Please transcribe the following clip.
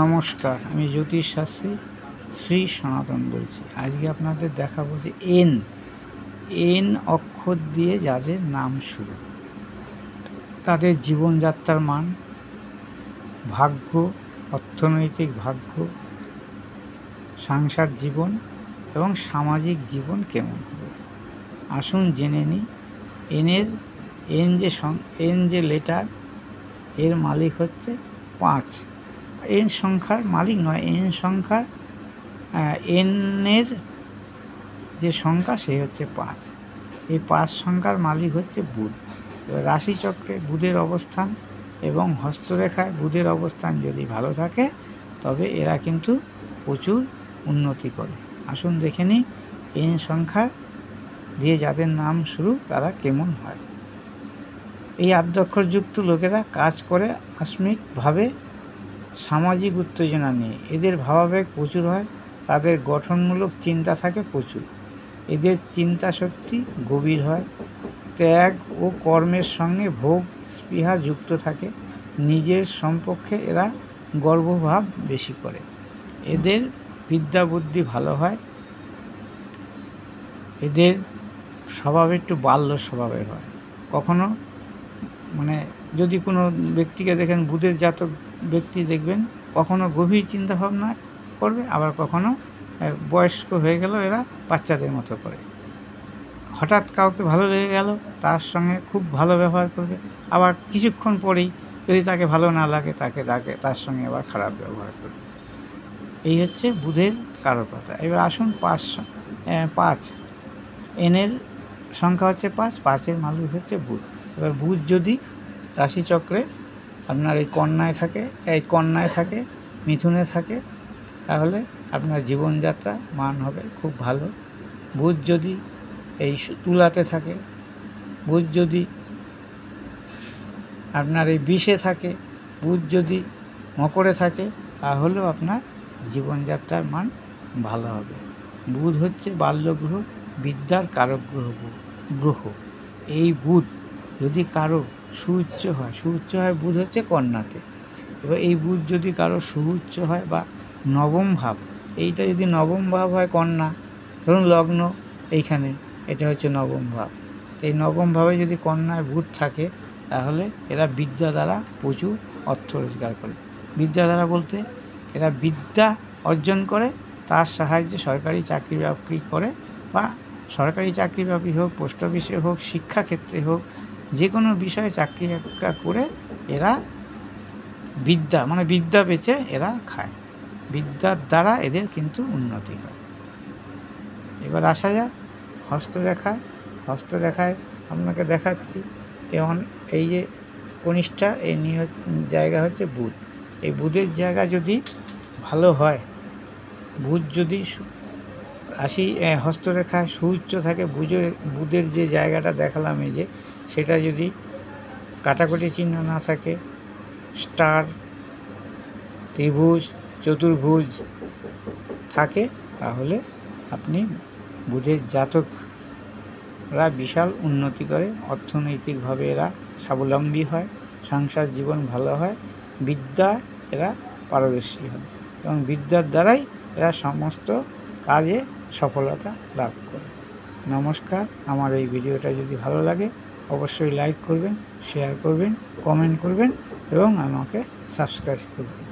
নমস্কার, আমি জ্যোতিষ শাস্ত্রী শ্রী সনাতন বলছি। আজকে আপনাদের দেখাবো যে এন অক্ষর দিয়ে যাদের নাম শুরু, তাদের জীবনযাত্রার মান, ভাগ্য, অর্থনৈতিক ভাগ্য, সংসার জীবন এবং সামাজিক জীবন কেমন হবে। আসুন জেনে নিই। এন যে লেটার, এর মালিক হচ্ছে 5। এন সংখ্যার মালিক নয়, এন সংখ্যার এনের যে সংখ্যা সে হচ্ছে 5। এই 5 সংখ্যার মালিক হচ্ছে বুধ। এবার রাশিচক্রে বুধের অবস্থান এবং হস্তরেখায় বুধের অবস্থান যদি ভালো থাকে তবে এরা কিন্তু প্রচুর উন্নতি করে। আসুন দেখে নিই এন সংখ্যা দিয়ে যাদের নাম শুরু তারা কেমন হয়। এই আদ্যক্ষরযুক্ত লোকেরা কাজ করে আকস্মিকভাবে সামাজিক উত্তেজনা নিয়ে। এদের ভাবাবেগ প্রচুর হয়, তাদের গঠনমূলক চিন্তা থাকে প্রচুর, এদের চিন্তা শক্তি গভীর হয়, ত্যাগ ও কর্মের সঙ্গে ভোগ স্পৃহা যুক্ত থাকে, নিজের সম্পর্কে এরা গর্বভাব বেশি করে, এদের বিদ্যা বুদ্ধি ভালো হয়, এদের স্বভাব একটু বাল্য স্বভাবের হয়। কখনো যদি কোনো ব্যক্তিকে দেখেন, বুধের জাতক ব্যক্তি দেখবেন কখনো গভীর চিন্তাভাবনা করবে, আবার কখনো বয়স্ক হয়ে গেল এরা বাচ্চাদের মতো করে। হঠাৎ কাউকে ভালো লেগে গেল, তার সঙ্গে খুব ভালো ব্যবহার করবে, আবার কিছুক্ষণ পরেই যদি তাকে ভালো না লাগে তার সঙ্গে আবার খারাপ ব্যবহার করবে। এই হচ্ছে বুধের কারকতা। এবার আসুন 5 এনের সংখ্যা হচ্ছে 5, 5-এর মালিক হচ্ছে বুধ। এবার বুধ যদি রাশিচক্রে আপনার এই কন্যায় থাকে, মিথুনে থাকে, তাহলে আপনার জীবনযাত্রা মান হবে খুব ভালো। বুধ যদি এই তুলাতে থাকে, বুধ যদি আপনার এই বিষে থাকে, বুধ যদি মকরে থাকে, তাহলেও আপনার জীবনযাত্রার মান ভালো হবে। বুধ হচ্ছে বাল্যগ্রহ, বিদ্যার কারক গ্রহ। এই বুধ যদি কারো সুউচ্চ হয় বুধ হচ্ছে কন্যাতে। এবার এই বুধ যদি কারো সুউচ্চ হয় বা নবম ভাব, এইটা যদি নবম ভাব হয় কন্যা, ধরুন লগ্ন এইখানে, এটা হচ্ছে নবম ভাব। এই নবম ভাবে যদি কন্যায় বুধ থাকে তাহলে এরা বিদ্যা দ্বারা প্রচুর অর্থ রোজগার করে। বিদ্যা দ্বারা বলতে এরা বিদ্যা অর্জন করে, তার সাহায্যে সরকারি চাকরি বাকরি করে, বা সরকারি চাকরি বাকরি হোক, পোস্ট অফিসে হোক, শিক্ষাক্ষেত্রে হোক, যে কোনো বিষয়ে চাকরি করে এরা বিদ্যা বেচে এরা খায়। বিদ্যার দ্বারা এদের কিন্তু উন্নতি হয়। এবার আসা যাক হস্তরেখায় আপনাকে দেখাচ্ছি। যেমন এই যে কনিষ্ঠা, এই জায়গা হচ্ছে বুধ। এই বুধের জায়গা যদি ভালো হয়, বুধ যদি হস্তরেখায় সুউচ্চ থাকে, বুধের যে জায়গাটা দেখালাম এই যে, সেটা যদি কাটাকুটি চিহ্ন না থাকে, স্টার, ত্রিভুজ, চতুর্ভুজ থাকে, তাহলে আপনি বুধের জাতকরা বিশাল উন্নতি করে, অর্থনৈতিকভাবে এরা স্বাবলম্বী হয়, সংসার জীবন ভালো হয়, বিদ্যা এরা পারদর্শী হয় এবং বিদ্যার দ্বারাই এরা সমস্ত কাজে সফলতা লাভ করে। নমস্কার। আমার এই ভিডিওটা যদি ভালো লাগে অবশ্যই লাইক করবেন, শেয়ার করবেন, কমেন্ট করবেন এবং আমাকে সাবস্ক্রাইব করবেন।